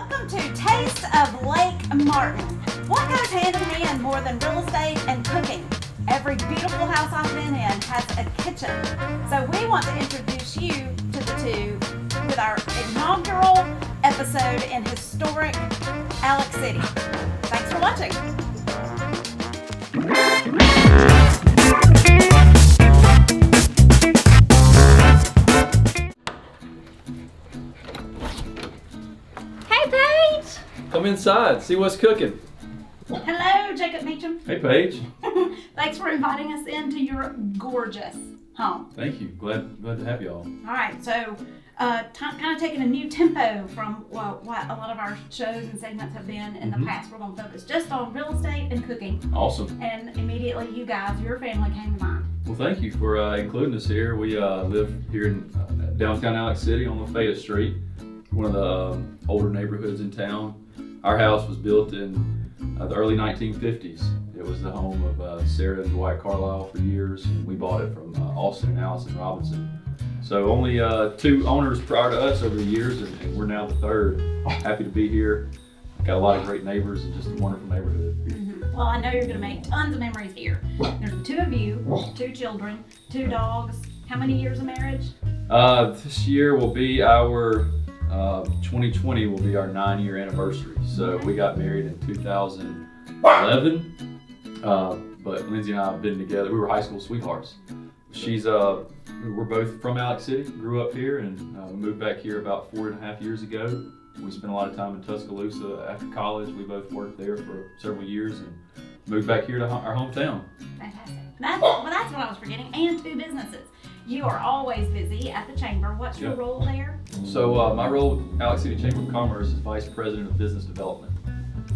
Welcome to Taste of Lake Martin. What goes hand in hand more than real estate and cooking? Every beautiful house I've been in has a kitchen. So we want to introduce you to the two with our inaugural episode in historic Alex City. Thanks for watching. Hey, Paige. Come inside, see what's cooking. Hello, Jacob Meachams. Hey, Paige. Thanks for inviting us into your gorgeous home. Thank you. Glad to have y'all. All right, so kind of taking a new tempo from what a lot of our shows and segments have been in the past. We're going to focus just on real estate and cooking. Awesome. And immediately, you guys, your family came to mind. Well, thank you for including us here. We live here in downtown Alex City on Lafayette Street, one of the older neighborhoods in town. Our house was built in the early 1950s. It was the home of Sarah and Dwight Carlisle for years, and we bought it from Austin and Allison Robinson. So only two owners prior to us over the years, and we're now the third. Happy to be here. Got a lot of great neighbors and just a wonderful neighborhood. Mm-hmm. Well, I know you're going to make tons of memories here. There's the two of you, 2 children, 2 dogs. How many years of marriage? This year will be our 2020 will be our 9-year anniversary. So we got married in 2011. But Lindsay and I have been together. We were high school sweethearts. We're both from Alex City, grew up here, and moved back here about 4.5 years ago. We spent a lot of time in Tuscaloosa after college. We both worked there for several years and moved back here to our hometown. Fantastic. That's what I was forgetting. And 2 businesses. You are always busy at the chamber. What's your role there? So my role with Alex City Chamber of Commerce is Vice President of Business Development.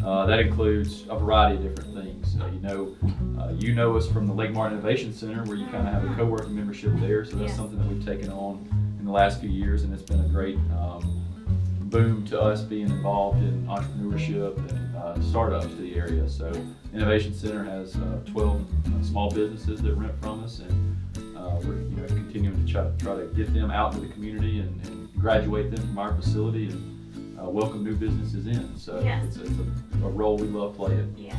That includes a variety of different things. You know us from the Lake Martin Innovation Center, where you kind of have a co-working membership there. So that's something that we've taken on in the last few years, and it's been a great boom to us being involved in entrepreneurship and startups to the area. So Innovation Center has 12 small businesses that rent from us, and we're continuing to try to get them out into the community and graduate them from our facility and welcome new businesses in. So it's a role we love playing. Yes,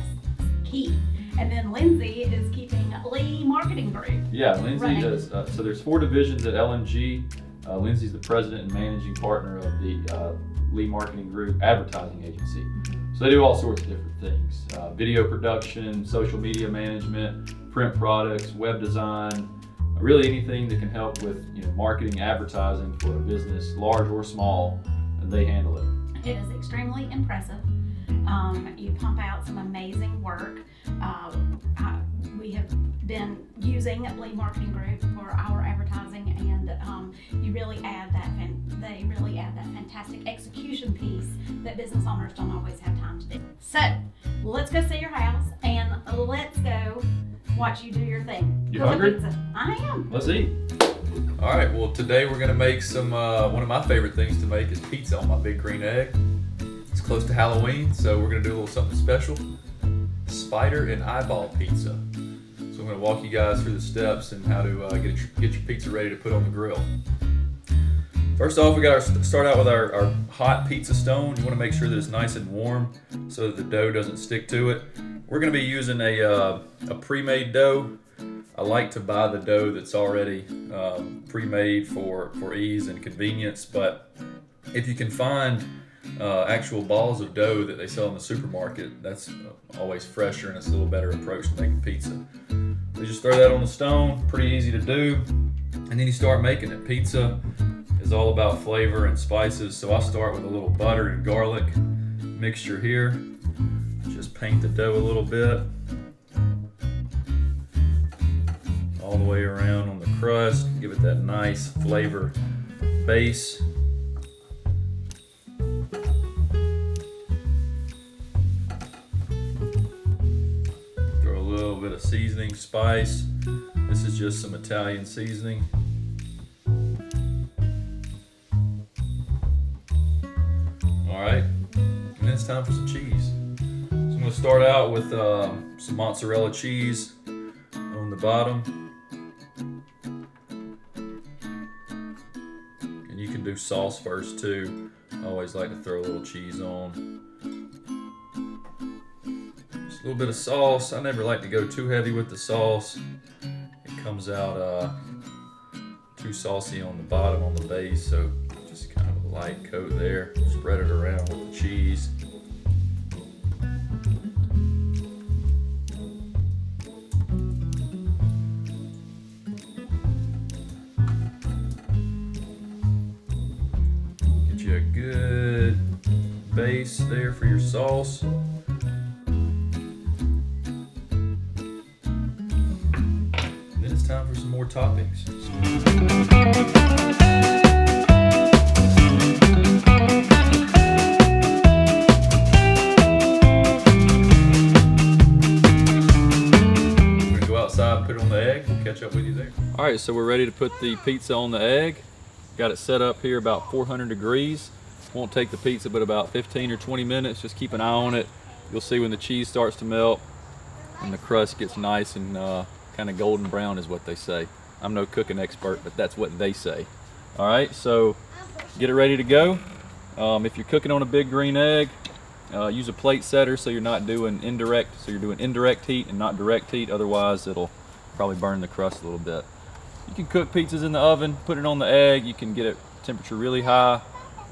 key. And then Lindsay is keeping Lee Marketing Group. Yeah, Lindsay does. So there's 4 divisions at LMG. Lindsay's the president and managing partner of the Lee Marketing Group advertising agency. So they do all sorts of different things: video production, social media management, print products, web design, really anything that can help with marketing, advertising for a business, large or small. They handle it. It is extremely impressive. You pump out some amazing work. We have been using Lee Marketing Group for our advertising, and you really add that. They really add that fantastic execution piece that business owners don't always have time to do. So let's go see your house, and let's go watch you do your thing. You hungry? Pizza. I am. Let's eat. All right. Well, today we're gonna make some. One of my favorite things to make is pizza on my big green egg. It's close to Halloween, so we're gonna do a little something special: spider and eyeball pizza. So I'm gonna walk you guys through the steps and how to get your pizza ready to put on the grill. First off, we got to start out with our hot pizza stone. You want to make sure that it's nice and warm so that the dough doesn't stick to it. We're going to be using a pre-made dough. I like to buy the dough that's already pre-made for ease and convenience, but if you can find actual balls of dough that they sell in the supermarket, that's always fresher and it's a little better approach to making pizza. You just throw that on the stone, pretty easy to do, and then you start making it. Pizza is all about flavor and spices, so I start with a little butter and garlic mixture here. Just paint the dough a little bit all the way around on the crust, give it that nice flavor base. Throw a little bit of seasoning, spice. This is just some Italian seasoning. All right, and then it's time for some cheese. So I'm going to start out with some mozzarella cheese on the bottom. And you can do sauce first too. Always like to throw a little cheese on. Just a little bit of sauce. I never like to go too heavy with the sauce. It comes out too saucy on the bottom, on the base, so just kind of a light coat there. Spread it around with the cheese. Get you a good base there for your sauce. And then it's time for some more toppings. We're gonna go outside and put it on the egg. We'll catch up with you there. All right, so we're ready to put the pizza on the egg. Got it set up here about 400 degrees. Won't take the pizza but about 15 or 20 minutes. Just keep an eye on it. You'll see when the cheese starts to melt and the crust gets nice and kind of golden brown is what they say. I'm no cooking expert, but that's what they say. All right, so get it ready to go. If you're cooking on a big green egg, use a plate setter so you're not doing indirect, so you're doing indirect heat and not direct heat, otherwise it'll probably burn the crust a little bit. You can cook pizzas in the oven, put it on the egg, you can get it temperature really high.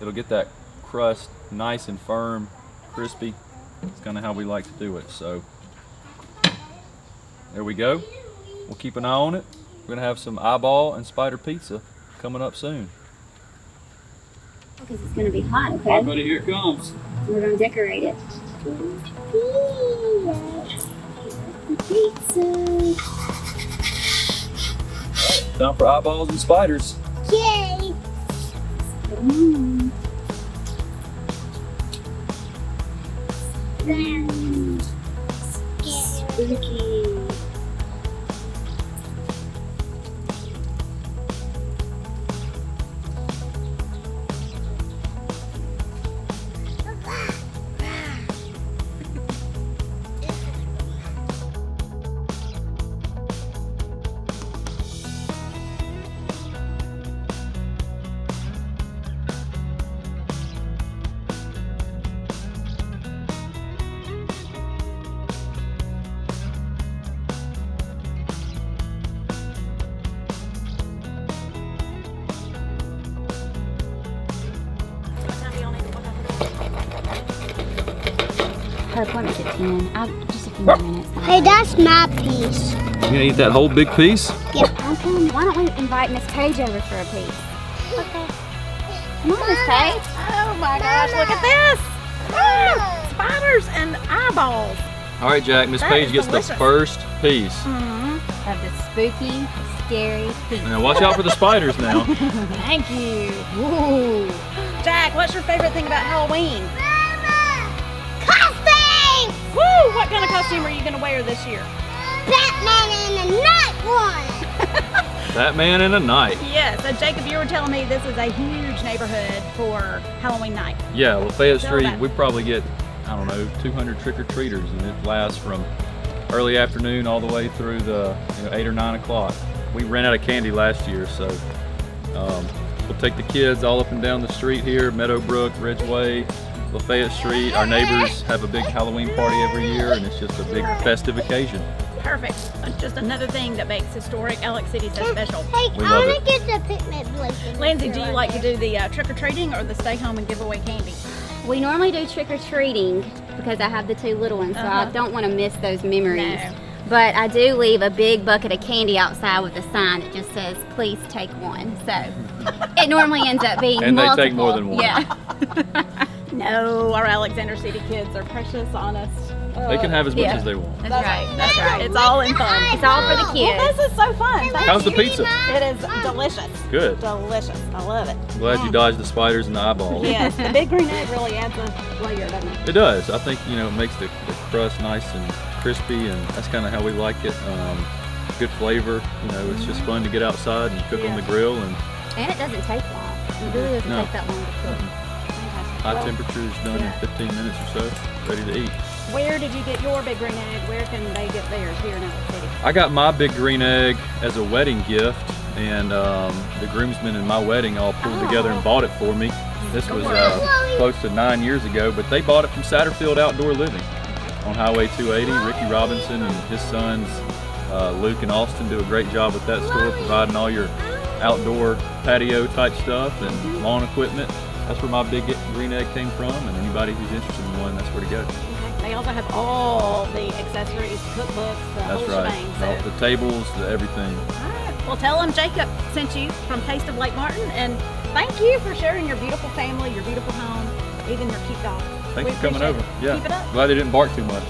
It'll get that crust nice and firm, crispy. It's kind of how we like to do it. So there we go. We'll keep an eye on it. We're gonna have some eyeball and spider pizza coming up soon. Because it's going to be hot, okay? All right, buddy, here it comes. We're going to decorate it. Pizza. Time for eyeballs and spiders. Yay! Spooky. Her appointment's at 10. Just a few more minutes. Hey, that's my piece. You gonna eat that whole big piece? Yeah. Okay, why don't we invite Miss Paige over for a piece? Okay. Come on, Miss Paige. Oh my gosh, look at this! Oh, spiders and eyeballs. All right, Jack, Miss That Paige is gets delicious. the first piece. Of the spooky, scary pizza. Now watch out for the spiders now. Thank you. Ooh. Jack, what's your favorite thing about Halloween? Costume! Woo! What kind of costume are you going to wear this year? Batman in the night one. Batman in a night. Yes, so Jacob, you were telling me this is a huge neighborhood for Halloween night. Yeah, Lafayette Tell Street, that. we probably get, I don't know, 200 trick-or-treaters, and it lasts from early afternoon all the way through the 8 or 9 o'clock. We ran out of candy last year, so we'll take the kids all up and down the street here, Meadowbrook, Ridgeway, Lafayette Street. Our neighbors have a big Halloween party every year, and it's just a big festive occasion. Perfect. Just another thing that makes historic Alex City so special. Hey, We I love want to get the picnic blanket. Lindsay, do you like to do the trick-or-treating or the stay home and give away candy? We normally do trick-or-treating because I have the two little ones, so I don't want to miss those memories. No. But I do leave a big bucket of candy outside with a sign that just says, please take one. So it normally ends up being And they multiple. take more than one. Yeah. No, our Alexander City kids are precious, honest. They can have as much Yeah. as they want. That's right. That's right. It's all in fun. It's all for the kids. Well, this is so fun. Thank How's the you. pizza? It is delicious. Good. Delicious. I love it. I'm glad you dodged the spiders and the eyeballs. Yes, the big green egg really adds a layer, doesn't it? It does. I think, it makes the crust nice and crispy, and that's kind of how we like it. Good flavor. It's just fun to get outside and cook on the grill, and And it doesn't take long. It really doesn't No. take that long to cook. Fantastic. high Well, temperature is done yeah. in 15 minutes or so, ready to eat. Where did you get your big green egg? Where can they get theirs here in Alex City? I got my big green egg as a wedding gift, and the groomsmen in my wedding all pulled together and bought it for me. This was Chloe. close to 9 years ago, but they bought it from Satterfield Outdoor Living on Highway 280. Ricky Robinson and his sons, Luke and Austin, do a great job with that store, providing all your outdoor patio type stuff and lawn equipment. That's where my big green egg came from, and anybody who's interested in one, that's where to go. They also have all the accessories, cookbooks, the That's whole right. shebang. So. All the tables, everything. All right. Well, tell them Jacob sent you from Taste of Lake Martin, and thank you for sharing your beautiful family, your beautiful home, even your cute dog. Thanks We for coming appreciate over. it. Yeah. Keep it up. Glad they didn't bark too much.